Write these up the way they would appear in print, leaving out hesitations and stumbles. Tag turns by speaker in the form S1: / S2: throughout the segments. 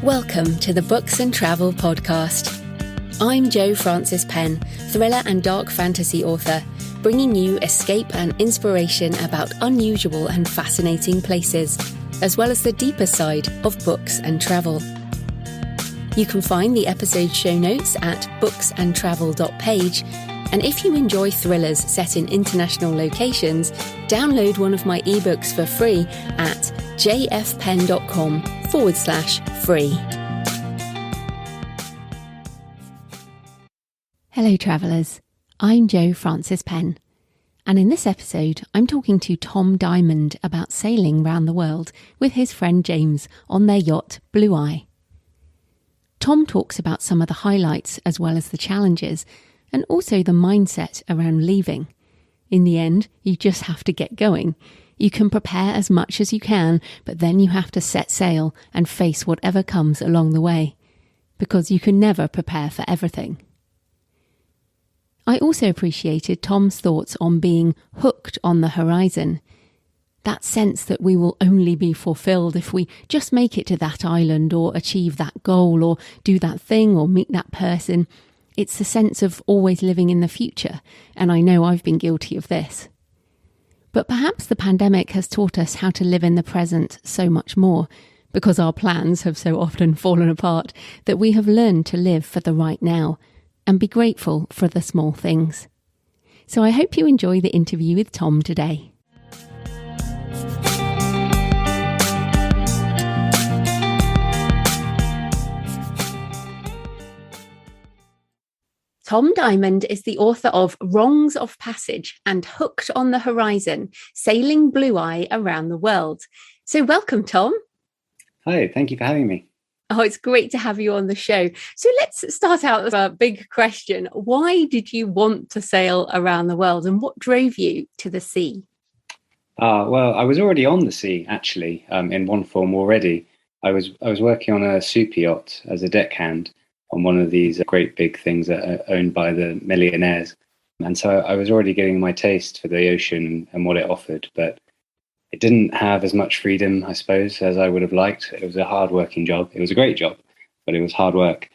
S1: Welcome to the Books and Travel podcast. I'm Jo Frances Penn, thriller and dark fantasy author, bringing you escape and inspiration about unusual and fascinating places, as well as the deeper side of books and travel. You can find the episode show notes at booksandtravel.page, and if you enjoy thrillers set in international locations, download one of my ebooks for free at jfpen.com/free. Hello travellers, I'm Jo Frances Penn, and in this episode I'm talking to Tom Dymond about sailing round the world with his friend James on their yacht Blue Eye. Tom talks about some of the highlights as well as the challenges, and also the mindset around leaving. In the end, you just have to get going. You can prepare as much as you can, but then you have to set sail and face whatever comes along the way, because you can never prepare for everything. I also appreciated Tom's thoughts on being hooked on the horizon. That sense that we will only be fulfilled if we just make it to that island or achieve that goal or do that thing or meet that person. It's the sense of always living in the future, and I know I've been guilty of this. But perhaps the pandemic has taught us how to live in the present so much more, because our plans have so often fallen apart, that we have learned to live for the right now and be grateful for the small things. So I hope you enjoy the interview with Tom today. Tom Dymond is the author of Wrongs of Passage and Hooked on the Horizon, Sailing Blue Eye Around the World. So welcome, Tom.
S2: Hi, thank you for having me.
S1: Oh, it's great to have you on the show. So let's start out with a big question. Why did you want to sail around the world, and what drove you to the sea?
S2: Well, I was already on the sea, actually, in one form already. I was working on a super yacht as a deckhand on one of these great big things that are owned by the millionaires. And so I was already getting my taste for the ocean and what it offered, but it didn't have as much freedom, I suppose, as I would have liked. It was a hard-working job. It was a great job, but it was hard work.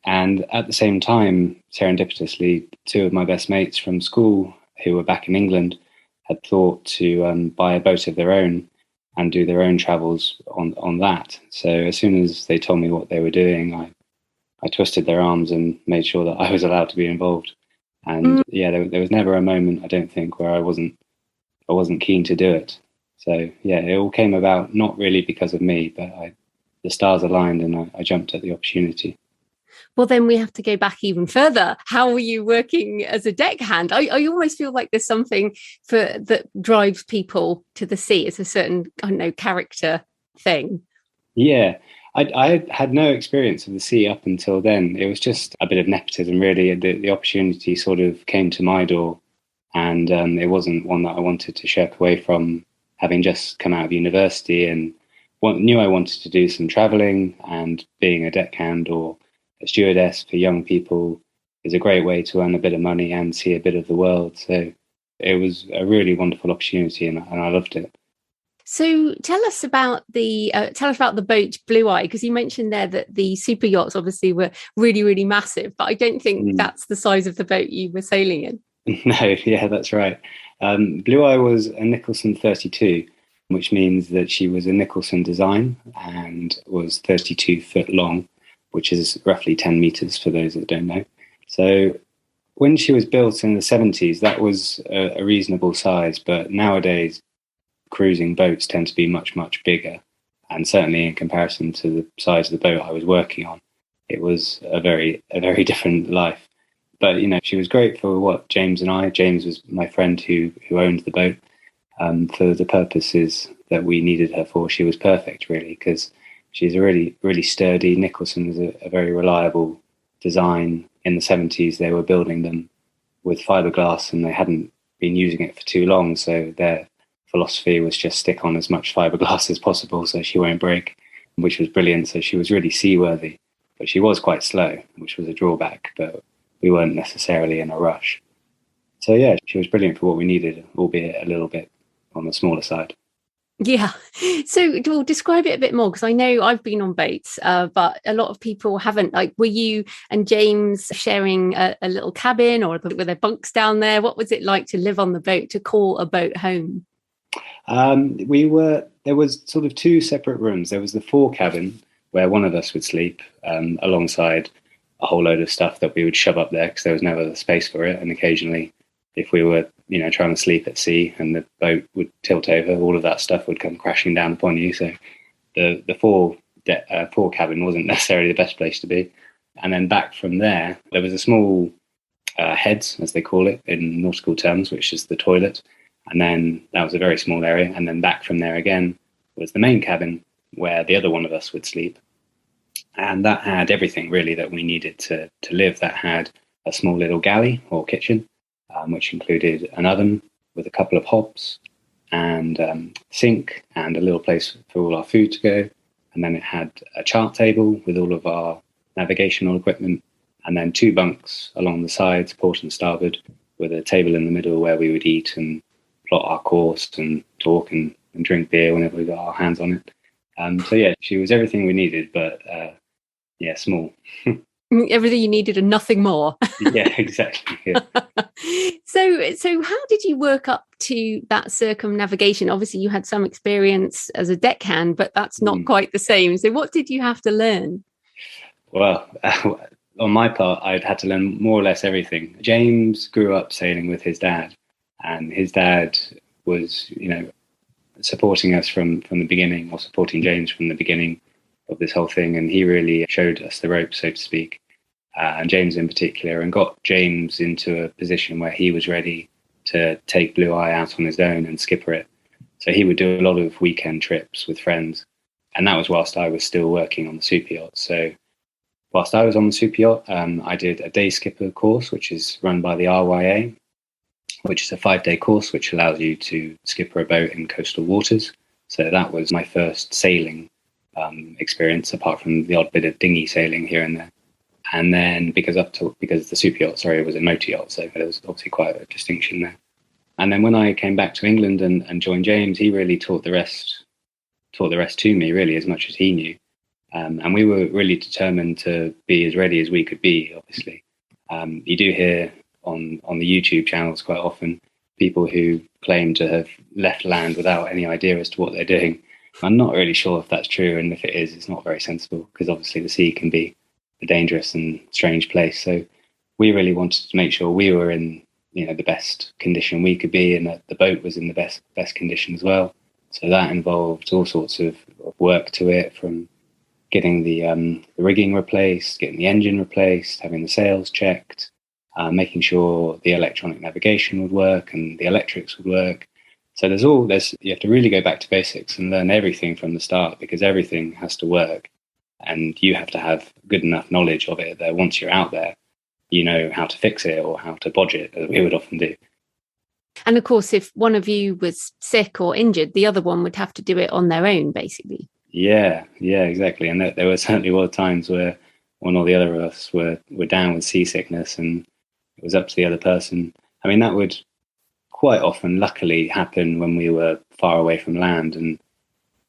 S2: And at the same time, serendipitously, two of my best mates from school who were back in England had thought to buy a boat of their own and do their own travels on that. So as soon as they told me what they were doing, I twisted their arms and made sure that I was allowed to be involved. And yeah, there was never a moment, I don't think, where I wasn't keen to do it. So yeah, it all came about not really because of me, but the stars aligned and I jumped at the opportunity.
S1: Well, then we have to go back even further. How were you working as a deckhand? I almost feel like there's something that drives people to the sea. It's a certain, I don't know, character thing.
S2: Yeah. I had no experience of the sea up until then. It was just a bit of nepotism, really. The opportunity sort of came to my door, and it wasn't one that I wanted to shirk away from, having just come out of university and knew I wanted to do some travelling, and being a deckhand or a stewardess for young people is a great way to earn a bit of money and see a bit of the world. So it was a really wonderful opportunity, and I loved it.
S1: So tell us about the boat Blue Eye, because you mentioned there that the super yachts obviously were really, really massive, but I don't think that's the size of the boat you were sailing in.
S2: No, yeah, that's right. Blue Eye was a Nicholson 32, which means that she was a Nicholson design and was 32 foot long, which is roughly 10 meters for those that don't know. So when she was built in the 70s, that was a reasonable size, but nowadays cruising boats tend to be much, much bigger. And certainly in comparison to the size of the boat I was working on, it was a very different life. But, you know, she was great for what James was my friend who owned the boat, for the purposes that we needed her for. She was perfect, really, because she's a really, really sturdy. Nicholson was a very reliable design. In the 70s, they were building them with fiberglass and they hadn't been using it for too long. So their philosophy was just stick on as much fiberglass as possible so she won't break, which was brilliant. So she was really seaworthy, but she was quite slow, which was a drawback, but we weren't necessarily in a rush. So yeah, she was brilliant for what we needed, albeit a little bit on the smaller side.
S1: Yeah. So, well, describe it a bit more because I know I've been on boats, but a lot of people haven't. Like, were you and James sharing a little cabin, or were there bunks down there? What was it like to live on the boat, to call a boat home?
S2: There was sort of two separate rooms. There was the fore cabin where one of us would sleep alongside a whole load of stuff that we would shove up there because there was no other space for it. And occasionally, if we were, trying to sleep at sea and the boat would tilt over, all of that stuff would come crashing down upon you. So the fore cabin wasn't necessarily the best place to be. And then back from there, there was a small heads, as they call it in nautical terms, which is the toilet. And then that was a very small area. And then back from there again was the main cabin where the other one of us would sleep. And that had everything really that we needed to live. That had a small little galley or kitchen, which included an oven with a couple of hobs and sink and a little place for all our food to go. And then it had a chart table with all of our navigational equipment, and then two bunks along the sides, port and starboard, with a table in the middle where we would eat and plot our course and talk and drink beer whenever we got our hands on it. So yeah, she was everything we needed, but small.
S1: Everything you needed and nothing more.
S2: Yeah, exactly. Yeah.
S1: So how did you work up to that circumnavigation? Obviously, you had some experience as a deckhand, but that's not quite the same. So what did you have to learn?
S2: Well, on my part, I'd had to learn more or less everything. James grew up sailing with his dad, and his dad was, supporting us from the beginning, or supporting James from the beginning of this whole thing. And he really showed us the ropes, so to speak, and James in particular, and got James into a position where he was ready to take Blue Eye out on his own and skipper it. So he would do a lot of weekend trips with friends. And that was whilst I was still working on the super yacht. So whilst I was on the super yacht, I did a day skipper course, which is run by the RYA, which is a 5-day course which allows you to skipper a boat in coastal waters. So that was my first sailing experience, apart from the odd bit of dinghy sailing here and there. And then because the super yacht, was a motor yacht, so there was obviously quite a distinction there. And then when I came back to England and joined James, he really taught the rest to me, really, as much as he knew. And we were really determined to be as ready as we could be, obviously. You do hear on the YouTube channels quite often people who claim to have left land without any idea as to what they're doing. I'm not really sure if that's true, and if it is, it's not very sensible, because obviously the sea can be a dangerous and strange place. So we really wanted to make sure we were in the best condition we could be, and that the boat was in the best condition as well. So that involved all sorts of work to it, from getting the rigging replaced, getting the engine replaced, having the sails checked, making sure the electronic navigation would work and the electrics would work. So you have to really go back to basics and learn everything from the start, because everything has to work, and you have to have good enough knowledge of it that once you're out there, you know how to fix it or how to bodge it, as we would often do.
S1: And of course, if one of you was sick or injured, the other one would have to do it on their own, basically.
S2: Yeah, exactly. And there were certainly times where one or the other of us were down with seasickness, and it was up to the other person. I mean, that would quite often, luckily, happen when we were far away from land, and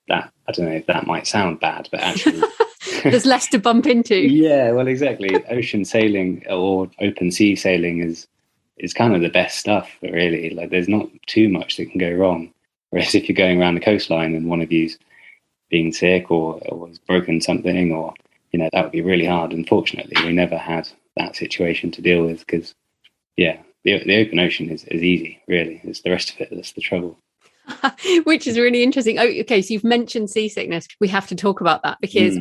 S2: that, I don't know if that might sound bad, but actually
S1: there's less to bump into.
S2: Yeah, well, exactly. Ocean sailing or open sea sailing is kind of the best stuff, really. Like, there's not too much that can go wrong. Whereas if you're going around the coastline and one of you's being sick or has broken something, or that would be really hard. Unfortunately, we never had that situation to deal with, because the open ocean is easy, really. It's the rest of it that's the trouble.
S1: Which is really interesting. Oh, okay, so you've mentioned seasickness. We have to talk about that, because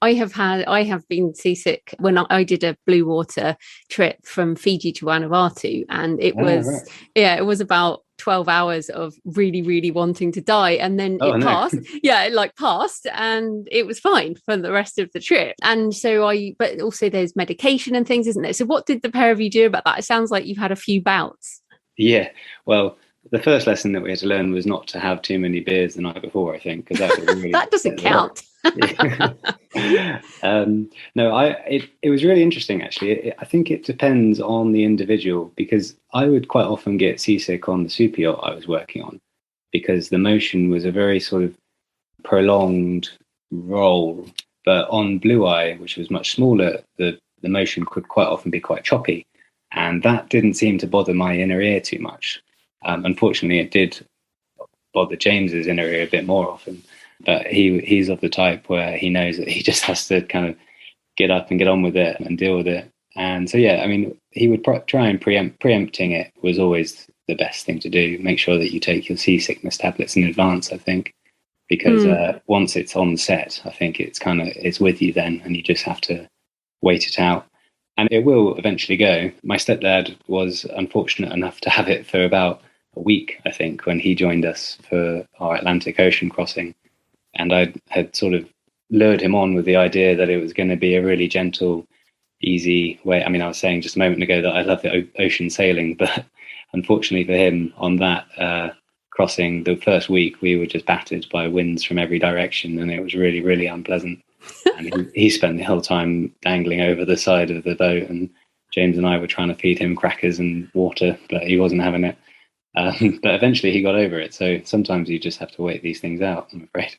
S1: I have been seasick when I did a blue water trip from Fiji to Vanuatu, and it was about 12 hours of really, really wanting to die, and then passed. It passed, and it was fine for the rest of the trip. And so but also there's medication and things, isn't there? So what did the pair of you do about that? It sounds like you've had a few bouts.
S2: Yeah, well, the first lesson that we had to learn was not to have too many beers the night before, I think, because that was really
S1: that doesn't count.
S2: It was really interesting, actually. I think it depends on the individual, because I would quite often get seasick on the super yacht I was working on, because the motion was a very sort of prolonged roll. But on Blue Eye, which was much smaller, the motion could quite often be quite choppy. And that didn't seem to bother my inner ear too much. Unfortunately, it did bother James's inner ear a bit more often. But he's of the type where he knows that he just has to kind of get up and get on with it and deal with it. And so, yeah, I mean, he would try and preempting it was always the best thing to do. Make sure that you take your seasickness tablets in advance, I think, because once it's on set, I think it's with you then, and you just have to wait it out. And it will eventually go. My stepdad was unfortunate enough to have it for about a week, I think, when he joined us for our Atlantic Ocean crossing. And I had sort of lured him on with the idea that it was going to be a really gentle, easy way. I mean, I was saying just a moment ago that I love the ocean sailing, but unfortunately for him, on that crossing, the first week, we were just battered by winds from every direction, and it was really, really unpleasant. And he spent the whole time dangling over the side of the boat, and James and I were trying to feed him crackers and water, but he wasn't having it. But eventually he got over it. So sometimes you just have to wait these things out, I'm afraid.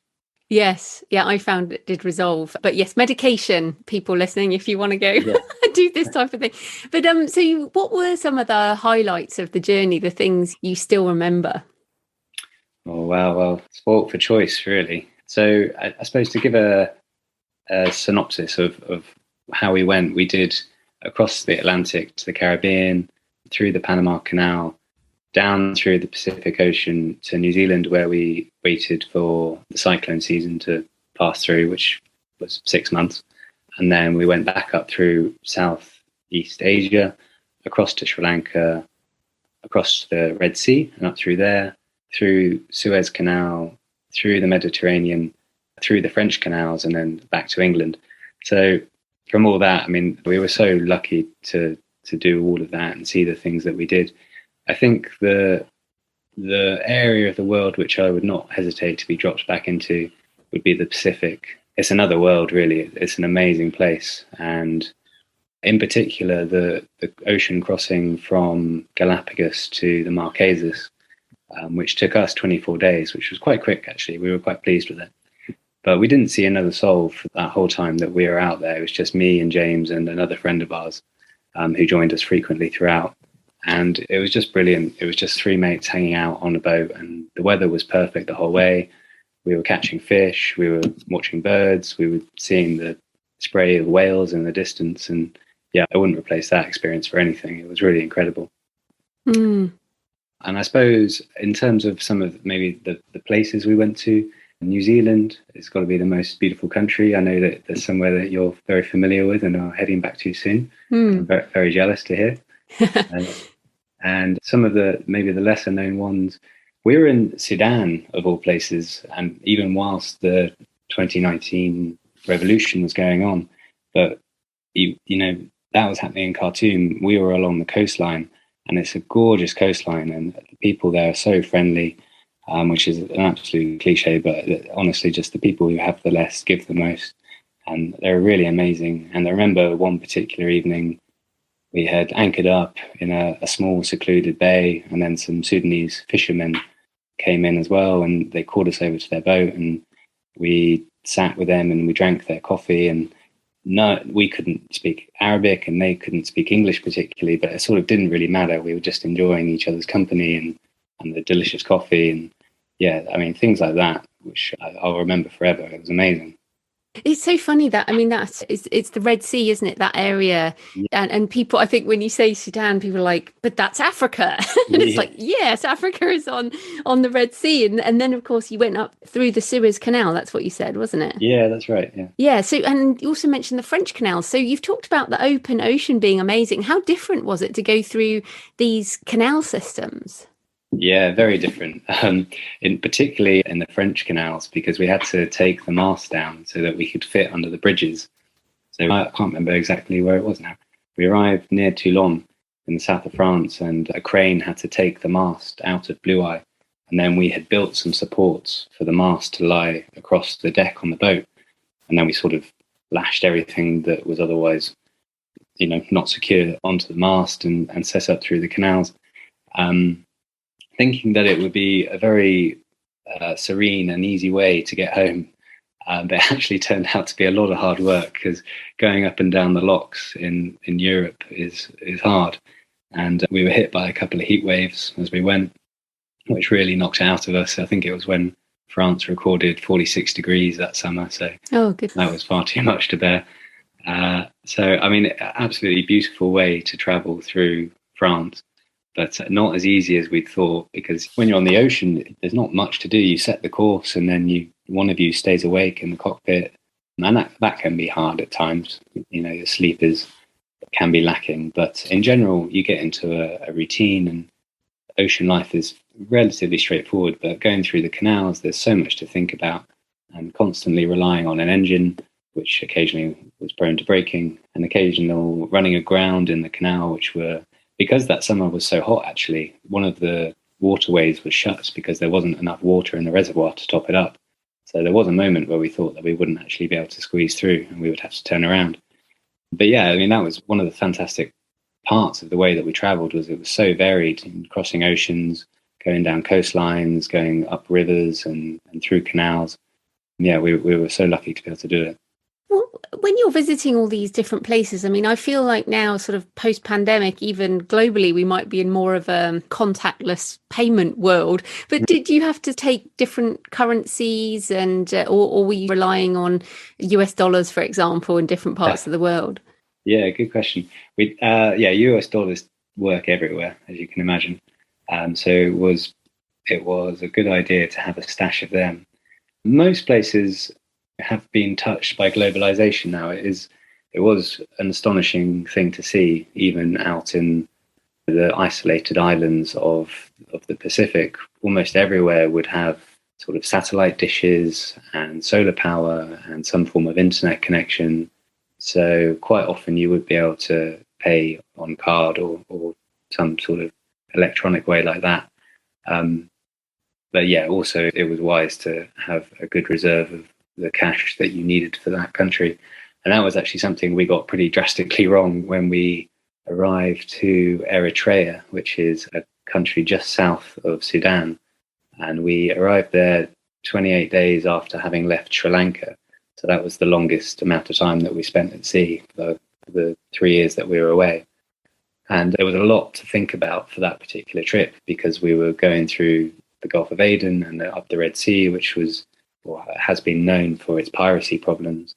S1: Yes. Yeah, I found it did resolve. But yes, medication, people listening, if you want to go do this type of thing. But what were some of the highlights of the journey, the things you still remember?
S2: Oh, wow. Well, sport for choice, really. So I suppose to give a synopsis of how we went, we did across the Atlantic to the Caribbean, through the Panama Canal, down through the Pacific Ocean to New Zealand, where we waited for the cyclone season to pass through, which was 6 months. And then we went back up through Southeast Asia, across to Sri Lanka, across the Red Sea and up through there, through Suez Canal, through the Mediterranean, through the French canals, and then back to England. So from all that, I mean, we were so lucky to do all of that and see the things that we did. I think the area of the world which I would not hesitate to be dropped back into would be the Pacific. It's another world, really. It's an amazing place. And in particular, the ocean crossing from Galapagos to the Marquesas, which took us 24 days, which was quite quick, actually. We were quite pleased with it. But we didn't see another soul for that whole time that we were out there. It was just me and James and another friend of ours who joined us frequently throughout. And it was just brilliant. It was just three mates hanging out on a boat, and the weather was perfect the whole way. We were catching fish, we were watching birds, we were seeing the spray of whales in the distance. And yeah, I wouldn't replace that experience for anything. It was really incredible. And I suppose in terms of some of maybe the places we went to, New Zealand has got to be the most beautiful country. I know that there's somewhere that you're very familiar with and are heading back to soon. I'm very, very jealous to hear. And some of maybe the lesser known ones, we were in Sudan of all places, and even whilst the 2019 revolution was going on, but you know, that was happening in Khartoum. We were along the coastline, and it's a gorgeous coastline, and the people there are so friendly, which is an absolute cliche, but honestly, just the people who have the less give the most, and they're really amazing. And I remember one particular evening, we had anchored up in a small secluded bay, and then some Sudanese fishermen came in as well, and they called us over to their boat, and we sat with them and we drank their coffee. And we couldn't speak Arabic and they couldn't speak English particularly, but it sort of didn't really matter. We were just enjoying each other's company and the delicious coffee. And yeah, I mean, things like that, which I'll remember forever. It was amazing.
S1: It's so funny that, I mean, it's the Red Sea, isn't it? That area. Yeah. And people, I think when you say Sudan, people are like, but that's Africa. And it's like, yes, Africa is on the Red Sea. And then, of course, you went up through the Suez Canal. That's what you said, wasn't it?
S2: Yeah, that's right. Yeah.
S1: Yeah. So, and you also mentioned the French canals. So you've talked about the open ocean being amazing. How different was it to go through these canal systems?
S2: Yeah, very different, particularly in the French canals, because we had to take the mast down so that we could fit under the bridges. So I can't remember exactly where it was now. We arrived near Toulon in the south of France, and a crane had to take the mast out of Blue Eye. And then we had built some supports for the mast to lie across the deck on the boat. And then we sort of lashed everything that was otherwise, not secure onto the mast and set up through the canals. Thinking that it would be a very serene and easy way to get home. But it actually turned out to be a lot of hard work, because going up and down the locks in Europe is hard. And we were hit by a couple of heat waves as we went, which really knocked it out of us. I think it was when France recorded 46 degrees that summer. So that was far too much to bear. So, I mean, absolutely beautiful way to travel through France, but not as easy as we'd thought, because when you're on the ocean, there's not much to do. You set the course and then one of you stays awake in the cockpit, and that can be hard at times. The sleep can be lacking, but in general, you get into a routine, and ocean life is relatively straightforward. But going through the canals, there's so much to think about, and constantly relying on an engine, which occasionally was prone to breaking, and occasional running aground in the canal, because that summer was so hot, actually, one of the waterways was shut because there wasn't enough water in the reservoir to top it up. So there was a moment where we thought that we wouldn't actually be able to squeeze through and we would have to turn around. But yeah, I mean, that was one of the fantastic parts of the way that we traveled, was it was so varied, crossing oceans, going down coastlines, going up rivers and through canals. Yeah, we were so lucky to be able to do it.
S1: Well, when you're visiting all these different places, I mean, I feel like now, sort of post-pandemic, even globally, we might be in more of a contactless payment world. But did you have to take different currencies, and or were you relying on US dollars, for example, in different parts of the world?
S2: Yeah, good question. US dollars work everywhere, as you can imagine. So it was a good idea to have a stash of them. Most places have been touched by globalization now. It was an astonishing thing to see, even out in the isolated islands of the Pacific. Almost everywhere would have sort of satellite dishes and solar power and some form of internet connection. So quite often you would be able to pay on card or some sort of electronic way like that. But yeah, also it was wise to have a good reserve of the cash that you needed for that country. And that was actually something we got pretty drastically wrong when we arrived to Eritrea, which is a country just south of Sudan. And we arrived there 28 days after having left Sri Lanka. So that was the longest amount of time that we spent at sea for the 3 years that we were away. And there was a lot to think about for that particular trip, because we were going through the Gulf of Aden and up the Red Sea, which has been known for its piracy problems.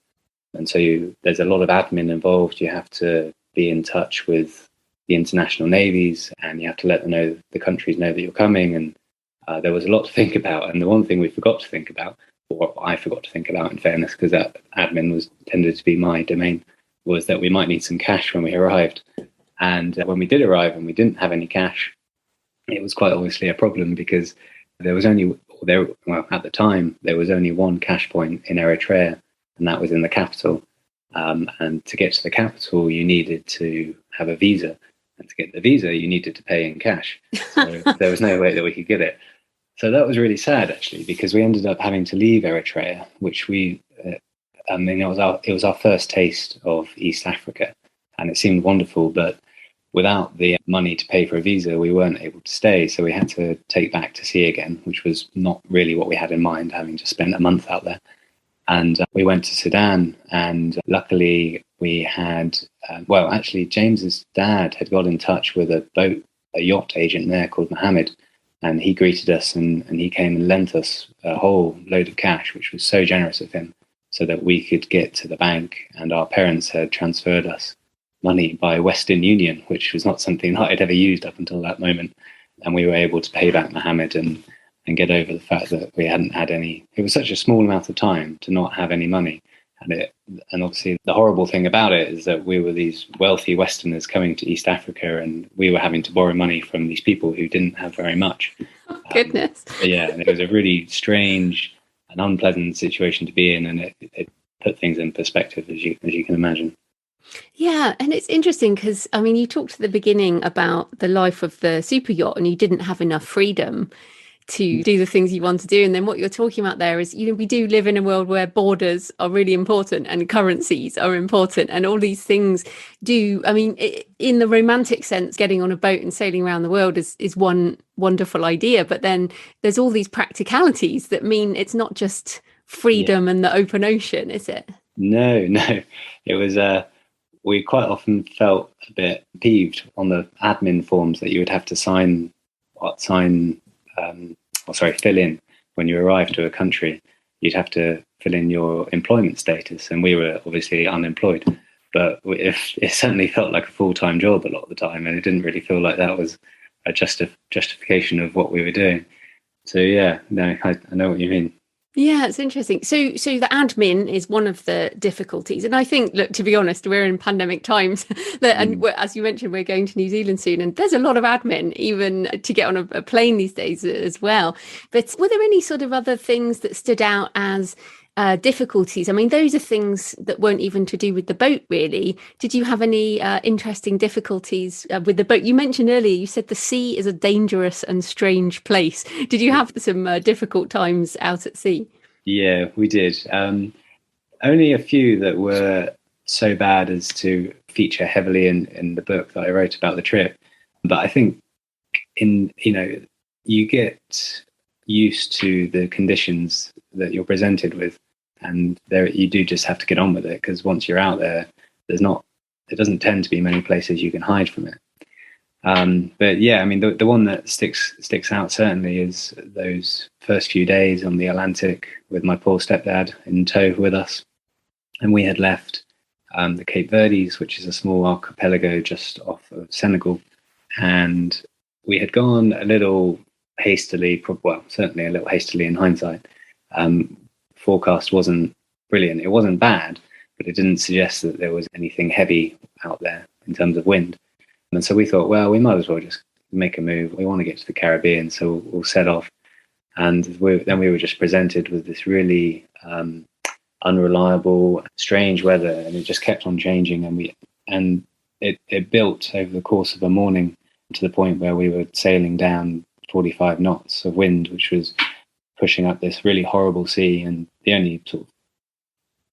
S2: And so there's a lot of admin involved. You have to be in touch with the international navies, and you have to let the countries know that you're coming. And there was a lot to think about. And the one thing we forgot to think about, or I forgot to think about, in fairness, because that admin tended to be my domain, was that we might need some cash when we arrived. And when we did arrive and we didn't have any cash, it was quite obviously a problem, because at the time, there was only one cash point in Eritrea, and that was in the capital. And to get to the capital, you needed to have a visa. And to get the visa, you needed to pay in cash. So there was no way that we could get it. So that was really sad, actually, because we ended up having to leave Eritrea, which it was our first taste of East Africa, and it seemed wonderful. But without the money to pay for a visa, we weren't able to stay. So we had to take back to sea again, which was not really what we had in mind, having just spent a month out there. And we went to Sudan, and luckily we had, actually James's dad had got in touch with a yacht agent there called Mohammed, and he greeted us, and he came and lent us a whole load of cash, which was so generous of him, so that we could get to the bank. And our parents had transferred us money by Western Union, which was not something that I'd ever used up until that moment. And we were able to pay back Mohammed and get over the fact that we hadn't had any. It was such a small amount of time to not have any money. And obviously the horrible thing about it is that we were these wealthy Westerners coming to East Africa, and we were having to borrow money from these people who didn't have very much.
S1: Oh, goodness.
S2: Yeah, and it was a really strange and unpleasant situation to be in, and it put things in perspective, as you can imagine.
S1: Yeah, and it's interesting because, I mean, you talked at the beginning about the life of the super yacht and you didn't have enough freedom. to do the things you want to do. And then what you're talking about there is, we do live in a world where borders are really important and currencies are important, and all these things do. I mean, in the romantic sense, getting on a boat and sailing around the world is one wonderful idea. But then there's all these practicalities that mean it's not just freedom and the open ocean, is it?
S2: No. It was, we quite often felt a bit peeved on the admin forms that you would have to fill in when you arrive to a country. You'd have to fill in your employment status, and we were obviously unemployed, but it certainly felt like a full-time job a lot of the time, and it didn't really feel like that was a justification of what we were doing. So I know what you mean.
S1: Yeah, it's interesting. So the admin is one of the difficulties. And I think, look, to be honest, we're in pandemic times. And as you mentioned, we're going to New Zealand soon. And there's a lot of admin, even to get on a plane these days as well. But were there any sort of other things that stood out as difficulties? I mean, those are things that weren't even to do with the boat, really. Did you have any interesting difficulties with the boat? You mentioned earlier, you said the sea is a dangerous and strange place. Did you have some difficult times out at sea?
S2: Yeah, we did. Only a few that were so bad as to feature heavily in the book that I wrote about the trip. But I think you get used to the conditions that you're presented with, and you do just have to get on with it, because once you're out there, there doesn't tend to be many places you can hide from it. But yeah, I mean, the one that sticks out certainly is those first few days on the Atlantic with my poor stepdad in tow with us. And we had left the Cape Verdes, which is a small archipelago just off of Senegal. And we had gone a little hastily, certainly a little hastily in hindsight. Forecast wasn't brilliant. It wasn't bad, but it didn't suggest that there was anything heavy out there in terms of wind. And so we thought, well, we might as well just make a move. We want to get to the Caribbean, so we'll set off. And then we were just presented with this really unreliable, strange weather, and it just kept on changing. And it built over the course of a morning to the point where we were sailing down 45 knots of wind, which was pushing up this really horrible sea. And the only sort of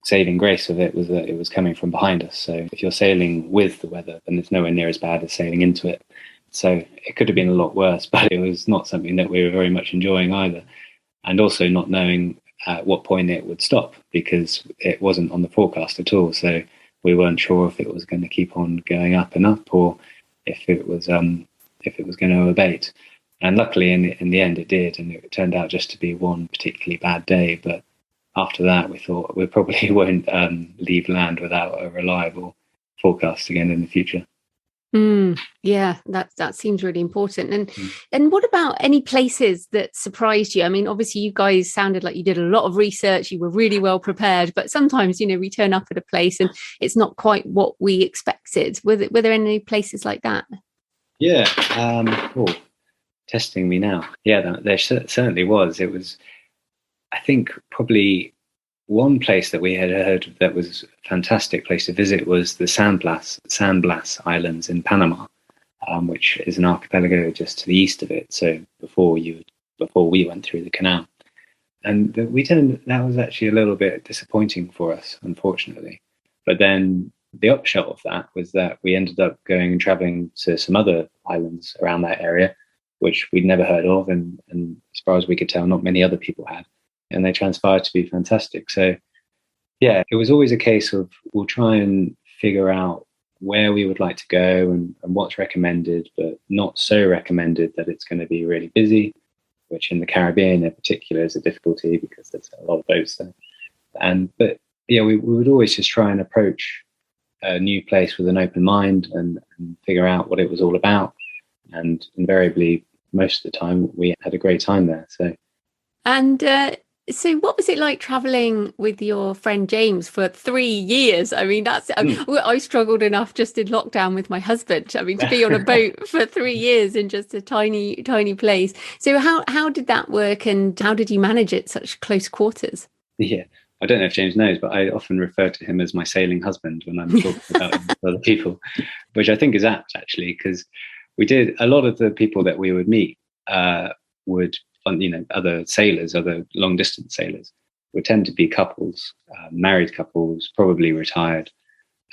S2: saving grace of it was that it was coming from behind us. So if you're sailing with the weather, then it's nowhere near as bad as sailing into it. So it could have been a lot worse, but it was not something that we were very much enjoying either. And also not knowing at what point it would stop, because it wasn't on the forecast at all. So we weren't sure if it was going to keep on going up and up, or if it was going to abate. And luckily in the end it did, and it turned out just to be one particularly bad day. But after that, we thought we probably won't leave land without a reliable forecast again in the future.
S1: Yeah, that seems really important. And what about any places that surprised you? I mean, obviously you guys sounded like you did a lot of research, you were really well prepared, but sometimes, we turn up at a place and it's not quite what we expected. Were there any places like that?
S2: Yeah. Testing me now. Yeah, there certainly was. It was, I think, probably one place that we had heard that was a fantastic place to visit was the San Blas Islands in Panama, which is an archipelago just to the east of it. So before we went through the canal, and that was actually a little bit disappointing for us, unfortunately. But then the upshot of that was that we ended up going and traveling to some other islands around that area, which we'd never heard of, and as far as we could tell, not many other people had. And they transpired to be fantastic. So, yeah, it was always a case of we'll try and figure out where we would like to go and what's recommended, but not so recommended that it's going to be really busy, which in the Caribbean in particular is a difficulty because there's a lot of boats there. But yeah, we would always just try and approach a new place with an open mind and figure out what it was all about. And invariably, most of the time, we had a great time there.
S1: So what was it like traveling with your friend James for 3 years? I mean, I struggled enough just in lockdown with my husband. I mean, to be on a boat for 3 years in just a tiny, tiny place. So how did that work, and how did you manage it such close quarters?
S2: Yeah, I don't know if James knows, but I often refer to him as my sailing husband when I'm talking about him with other people, which I think is apt, actually, because a lot of the people that we would meet would other sailors, other long distance sailors, would tend to be couples, married couples, probably retired.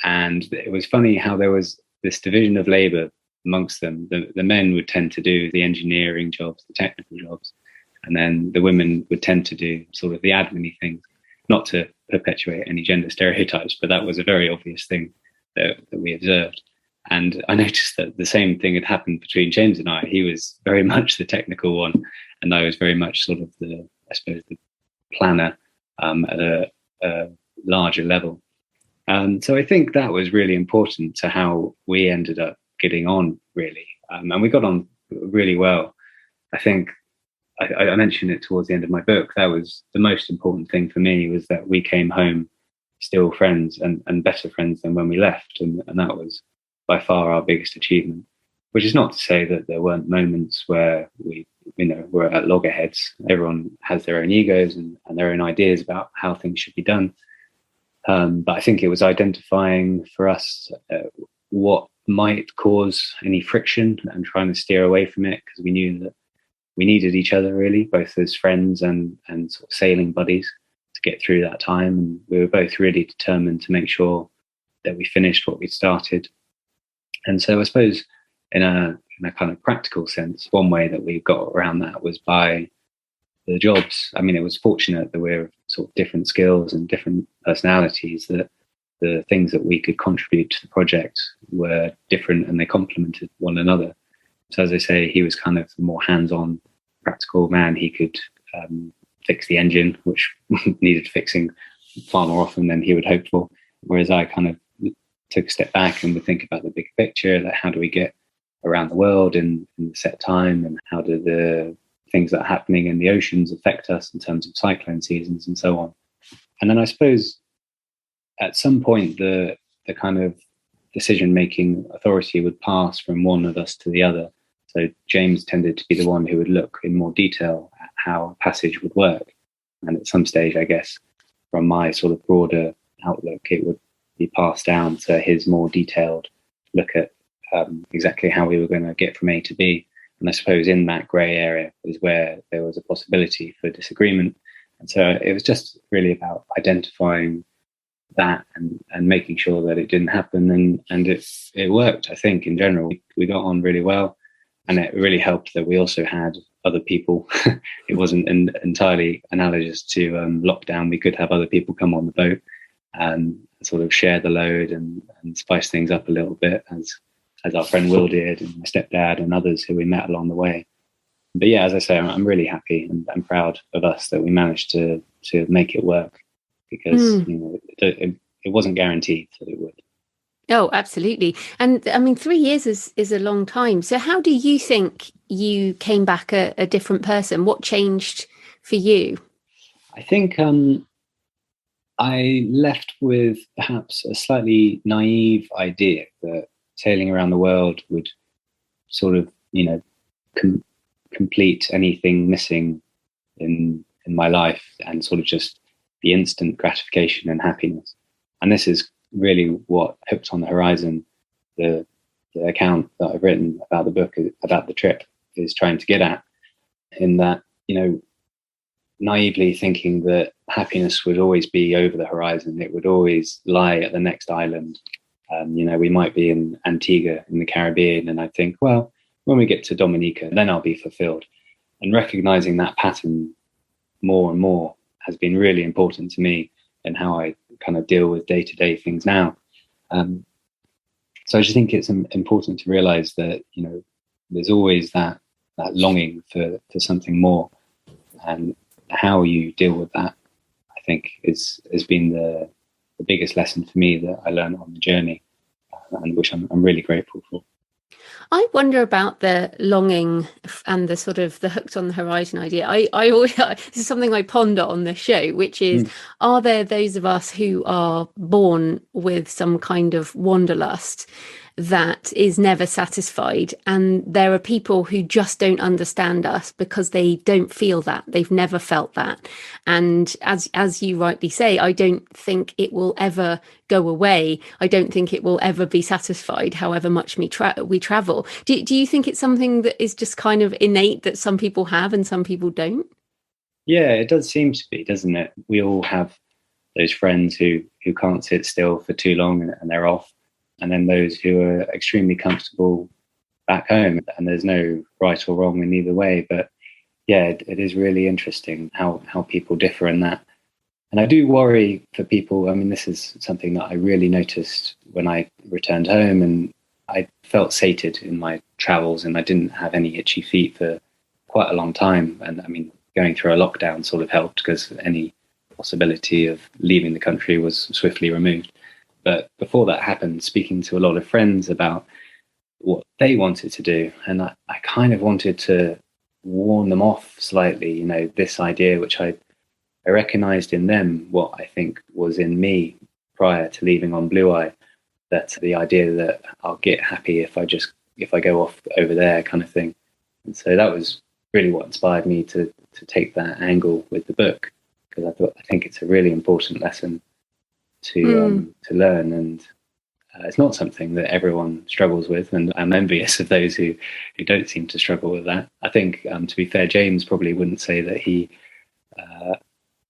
S2: And it was funny how there was this division of labor amongst them. The men would tend to do the engineering jobs, the technical jobs, and then the women would tend to do sort of the admin-y things, not to perpetuate any gender stereotypes, but that was a very obvious thing that we observed. And I noticed that the same thing had happened between James and I. He was very much the technical one, and I was very much sort of the planner at a larger level. So I think that was really important to how we ended up getting on, really. And we got on really well. I think I mentioned it towards the end of my book. That was the most important thing for me, was that we came home still friends and better friends than when we left. And that was by far our biggest achievement, which is not to say that there weren't moments where we were at loggerheads. Everyone has their own egos and their own ideas about how things should be done. But I think it was identifying for us what might cause any friction and trying to steer away from it, because we knew that we needed each other, really, both as friends and sort of sailing buddies, to get through that time. And we were both really determined to make sure that we finished what we'd started. And so I suppose in a kind of practical sense, one way that we got around that was by the jobs. I mean, it was fortunate that we're sort of different skills and different personalities, that the things that we could contribute to the project were different and they complemented one another. So as I say, he was kind of a more hands-on, practical man. He could fix the engine, which needed fixing far more often than he would hope for. Whereas I kind of took a step back and would think about the big picture, like how do we get around the world in the set time, and how do the things that are happening in the oceans affect us in terms of cyclone seasons and so on. And then I suppose at some point the kind of decision-making authority would pass from one of us to the other. So James tended to be the one who would look in more detail at how a passage would work. And at some stage, I guess, from my sort of broader outlook, it would be passed down to his more detailed look at exactly how we were going to get from A to B. And I suppose in that grey area is where there was a possibility for disagreement. And so it was just really about identifying that and making sure that it didn't happen. And it worked, I think, in general. We got on really well. And it really helped that we also had other people. It wasn't entirely analogous to lockdown. We could have other people come on the boat and sort of share the load and spice things up a little bit, as our friend Will did, and my stepdad and others who we met along the way. But yeah, as I say, I'm really happy and I'm proud of us that we managed to make it work, because it wasn't guaranteed that it would.
S1: Oh, absolutely. And I mean, 3 years is a long time. So how do you think you came back a different person? What changed for you?
S2: I think I left with perhaps a slightly naive idea that sailing around the world would sort of, complete anything missing in my life, and sort of just the instant gratification and happiness. And this is really what Hooked on the Horizon, the account that I've written about the book, about the trip, is trying to get at, in that, naively thinking that happiness would always be over the horizon. It would always lie at the next island. We might be in Antigua in the Caribbean, and I think, well, when we get to Dominica, then I'll be fulfilled. And recognizing that pattern more and more has been really important to me and how I kind of deal with day-to-day things now. So I just think it's important to realize that, there's always that longing for something more, and how you deal with that, I think, has been the biggest lesson for me that I learned on the journey, and which I'm really grateful for.
S1: I wonder about the longing and the sort of the Hooked on the Horizon idea. I always, this is something I ponder on this show, which is, are there those of us who are born with some kind of wanderlust? that is never satisfied. And there are people who just don't understand us because they don't feel that. They've never felt that. And as you rightly say, I don't think it will ever go away. I don't think it will ever be satisfied, however much we travel. Do you think it's something that is just kind of innate that some people have and some people don't?
S2: Yeah, it does seem to be, doesn't it? We all have those friends who can't sit still for too long and they're off, and then those who are extremely comfortable back home, and there's no right or wrong in either way. But yeah, it is really interesting how people differ in that. And I do worry for people. I mean, this is something that I really noticed when I returned home, and I felt sated in my travels, and I didn't have any itchy feet for quite a long time. And I mean, going through a lockdown sort of helped, because any possibility of leaving the country was swiftly removed. But before that happened, speaking to a lot of friends about what they wanted to do, and I kind of wanted to warn them off slightly, you know, this idea which I recognized in them, what I think was in me prior to leaving on Blue Eye, that the idea that I'll get happy if I go off over there kind of thing. And so that was really what inspired me to take that angle with the book, because I think it's a really important lesson to learn, and it's not something that everyone struggles with, and I'm envious of those who don't seem to struggle with that. I think, to be fair, James probably wouldn't say that he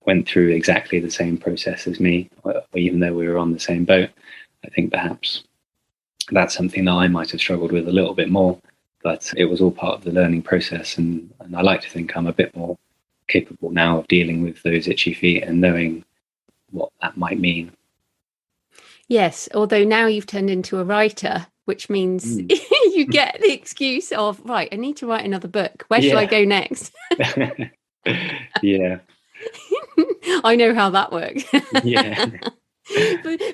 S2: went through exactly the same process as me, even though we were on the same boat. I think perhaps that's something that I might have struggled with a little bit more, but it was all part of the learning process, and I like to think I'm a bit more capable now of dealing with those itchy feet and knowing what that might mean.
S1: Yes, although now you've turned into a writer, which means you get the excuse of, right, I need to write another book. Where shall I go next?
S2: Yeah.
S1: I know how that works.
S2: Yeah.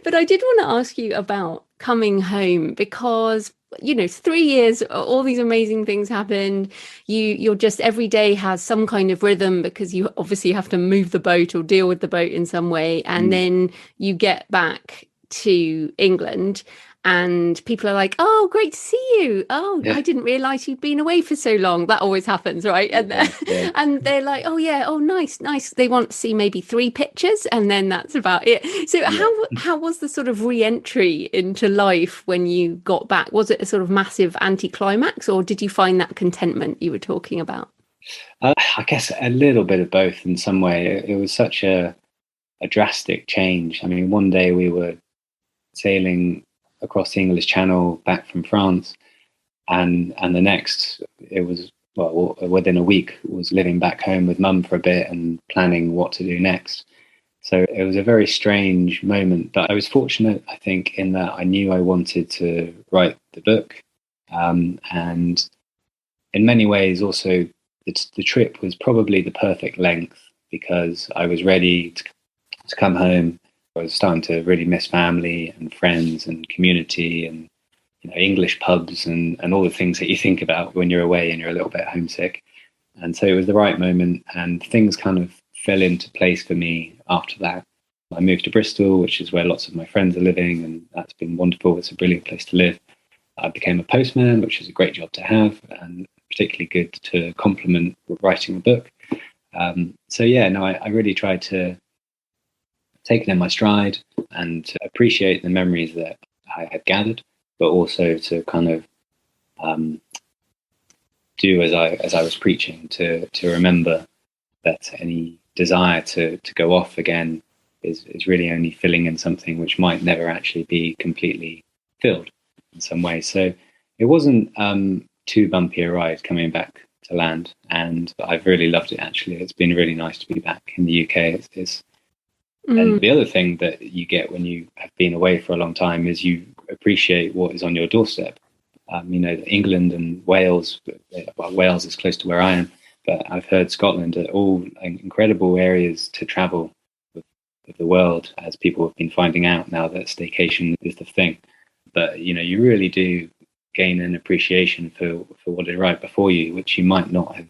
S1: But I did want to ask you about coming home, because, you know, 3 years, all these amazing things happened. You're just, every day has some kind of rhythm, because you obviously have to move the boat or deal with the boat in some way. And then you get back to England and people are like, oh, great to see you. Oh, I didn't realize you'd been away for so long. That always happens, right? And and they're like, oh yeah, oh nice. They want to see maybe 3 pictures, and then that's about it. So how was the sort of re-entry into life when you got back? Was it a sort of massive anticlimax, or did you find that contentment you were talking about?
S2: I guess a little bit of both in some way. It was such a drastic change. I mean, one day we were sailing across the English Channel back from France, and the next, it was, well, within a week, was living back home with Mum for a bit and planning what to do next. So it was a very strange moment, but I was fortunate, I think, in that I knew I wanted to write the book, and in many ways also the trip was probably the perfect length, because I was ready to come home. I was starting to really miss family and friends and community and, you know, English pubs and all the things that you think about when you're away and you're a little bit homesick. And so it was the right moment, and things kind of fell into place for me after that. I moved to Bristol, which is where lots of my friends are living, and that's been wonderful. It's a brilliant place to live. I became a postman, which is a great job to have, and particularly good to complement writing a book. So yeah, no, I really tried to take it in my stride and to appreciate the memories that I had gathered, but also to kind of do as I was preaching, to remember that any desire to go off again is really only filling in something which might never actually be completely filled in some way. So it wasn't too bumpy a ride coming back to land, and I've really loved it, actually. It's been really nice to be back in the UK. And the other thing that you get when you have been away for a long time is you appreciate what is on your doorstep. You know, England and Wales, well, Wales is close to where I am, but I've heard Scotland are all incredible areas to travel of the world, as people have been finding out now that staycation is the thing. But, you know, you really do gain an appreciation for what is right before you, which you might not have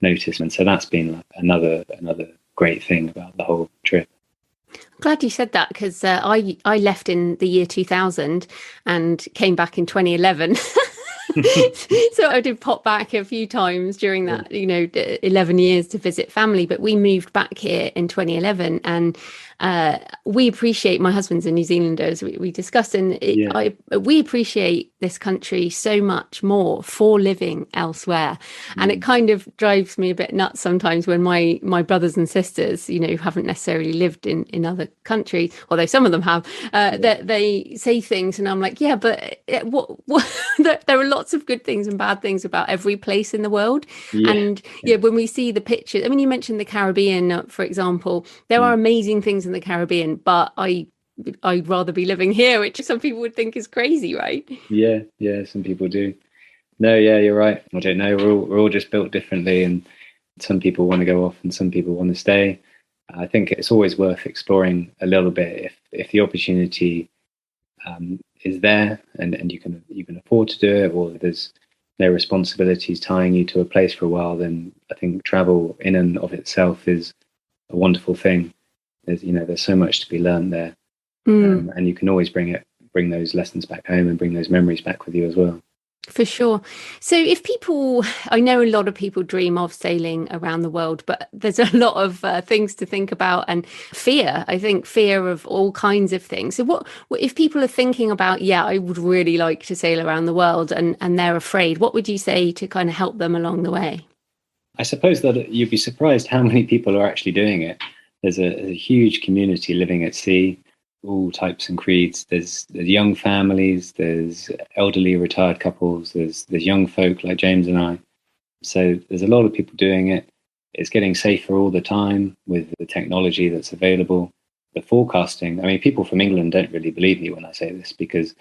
S2: noticed. And so that's been like another great thing about the whole trip.
S1: Glad you said that, because I left in the year 2000 and came back in 2011. So I did pop back a few times during that, 11 years to visit family. But we moved back here in 2011, and we appreciate. My husband's a New Zealander, as we discussed, and
S2: Yeah.
S1: we appreciate this country so much more for living elsewhere. And it kind of drives me a bit nuts sometimes when my brothers and sisters, who haven't necessarily lived in other countries, although some of them have, that they say things, and I'm like, yeah, but what there are lots of good things and bad things about every place in the world.
S2: Yeah.
S1: And when we see the pictures, I mean, you mentioned the Caribbean, for example, there are amazing things in the Caribbean, but I'd rather be living here, which some people would think is crazy, right?
S2: Yeah, some people do. No, yeah, you're right. I don't know. We're all just built differently, and some people want to go off and some people want to stay. I think it's always worth exploring a little bit if the opportunity is there, and you can afford to do it, or there's no responsibilities tying you to a place for a while. Then I think travel in and of itself is a wonderful thing. There's so much to be learned there, and you can always bring those lessons back home and bring those memories back with you as well.
S1: For sure. So I know a lot of people dream of sailing around the world, but there's a lot of things to think about, and I think fear of all kinds of things. So what if people are thinking about, I would really like to sail around the world, and they're afraid, what would you say to kind of help them along the way?
S2: I suppose that you'd be surprised how many people are actually doing it. There's a huge community living at sea, all types and creeds. There's young families, there's elderly retired couples, there's young folk like James and I. So there's a lot of people doing it. It's getting safer all the time with the technology that's available. The forecasting, I mean, people from England don't really believe me when I say this, because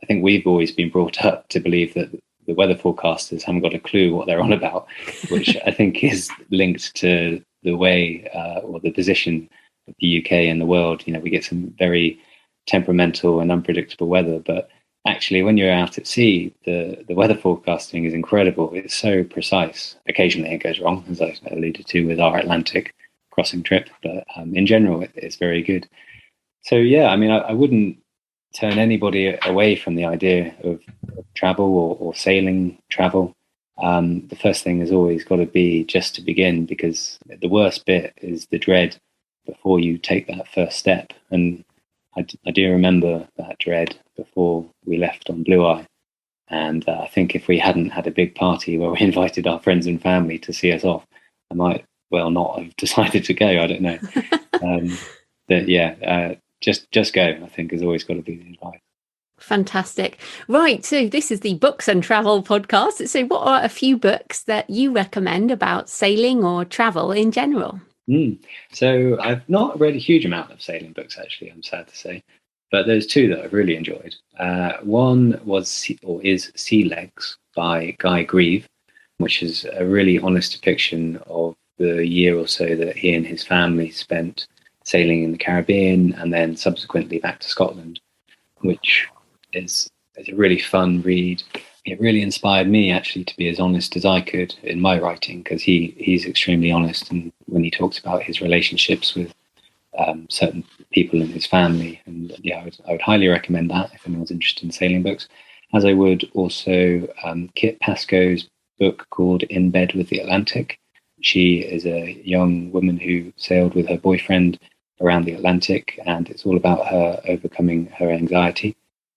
S2: I think we've always been brought up to believe that the weather forecasters haven't got a clue what they're on about, which I think is linked to the way or the position of the UK in the world. We get some very temperamental and unpredictable weather, but actually when you're out at sea, the weather forecasting is incredible. It's so precise. Occasionally it goes wrong, as I alluded to with our Atlantic crossing trip, but in general it's very good. So I mean, I wouldn't turn anybody away from the idea of travel or sailing travel. The first thing has always got to be just to begin, because the worst bit is the dread before you take that first step. And I do remember that dread before we left on Blue Eye. And I think if we hadn't had a big party where we invited our friends and family to see us off, I might well not have decided to go. I don't know. Just go, I think, has always got to be the advice.
S1: Fantastic. Right. So this is the Books and Travel podcast. So what are a few books that you recommend about sailing or travel in general?
S2: So I've not read a huge amount of sailing books, actually, I'm sad to say, but there's two that I've really enjoyed. One is Sea Legs by Guy Grieve, which is a really honest depiction of the year or so that he and his family spent sailing in the Caribbean and then subsequently back to Scotland, which is a really fun read. It really inspired me actually to be as honest as I could in my writing, because he's extremely honest, and when he talks about his relationships with certain people in his family, and I would highly recommend that if anyone's interested in sailing books. As I would also Kit Pascoe's book called In Bed with the Atlantic. She is a young woman who sailed with her boyfriend around the Atlantic, and it's all about her overcoming her anxiety.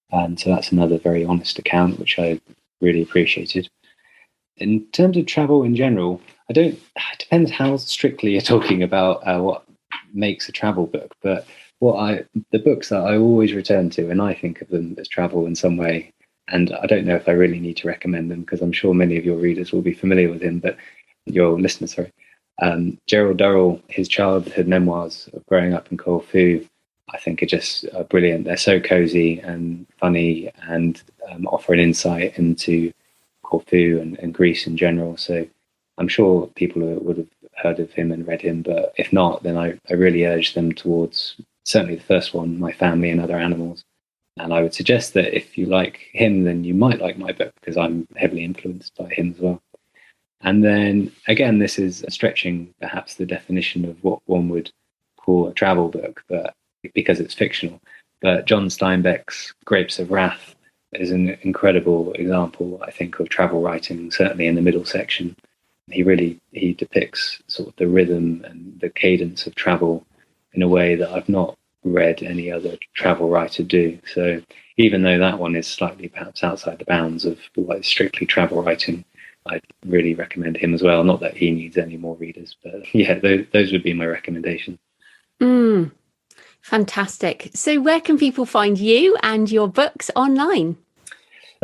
S2: And so that's another very honest account, which I really appreciated. In terms of travel in general, it depends how strictly you're talking about what makes a travel book, but the books that I always return to, and I think of them as travel in some way, and I don't know if I really need to recommend them, because I'm sure many of your readers will be familiar with him, but your listeners, sorry. Gerald Durrell, his childhood memoirs of growing up in Corfu, I think are just brilliant. They're so cozy and funny, and offer an insight into Corfu and Greece in general. So I'm sure people would have heard of him and read him, but if not, then I really urge them towards certainly the first one, My Family and Other Animals. And I would suggest that if you like him, then you might like my book, because I'm heavily influenced by him as well. And then again, this is stretching perhaps the definition of what one would call a travel book, but because it's fictional. But John Steinbeck's Grapes of Wrath is an incredible example, I think, of travel writing, certainly in the middle section. He depicts sort of the rhythm and the cadence of travel in a way that I've not read any other travel writer do. So even though that one is slightly perhaps outside the bounds of what is strictly travel writing, I'd really recommend him as well. Not that he needs any more readers, but yeah, those would be my recommendations.
S1: Fantastic. So where can people find you and your books online?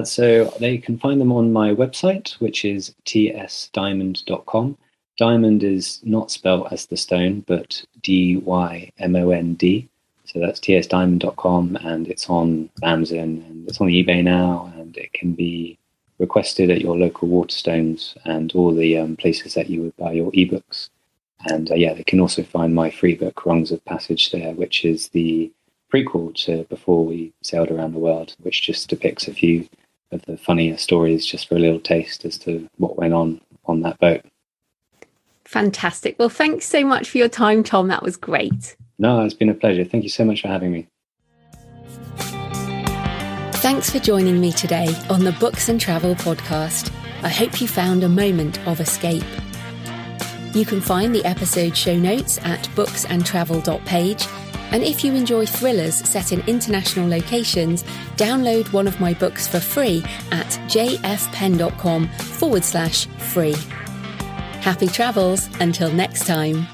S2: So they can find them on my website, which is tsdymond.com. Dymond is not spelled as the stone, but Dymond. So that's tsdymond.com, and it's on Amazon, and it's on eBay now, and it can be requested at your local Waterstones and all the places that you would buy your ebooks. And they can also find my free book, Rungs of Passage, there, which is the prequel to Before We Sailed Around the World, which just depicts a few of the funnier stories, just for a little taste as to what went on that boat.
S1: Fantastic. Well, thanks so much for your time, Tom. That was great.
S2: No, it's been a pleasure. Thank you so much for having me.
S1: Thanks for joining me today on the Books and Travel podcast. I hope you found a moment of escape. You can find the episode show notes at booksandtravel.page. And if you enjoy thrillers set in international locations, download one of my books for free at jfpen.com/free. Happy travels until next time.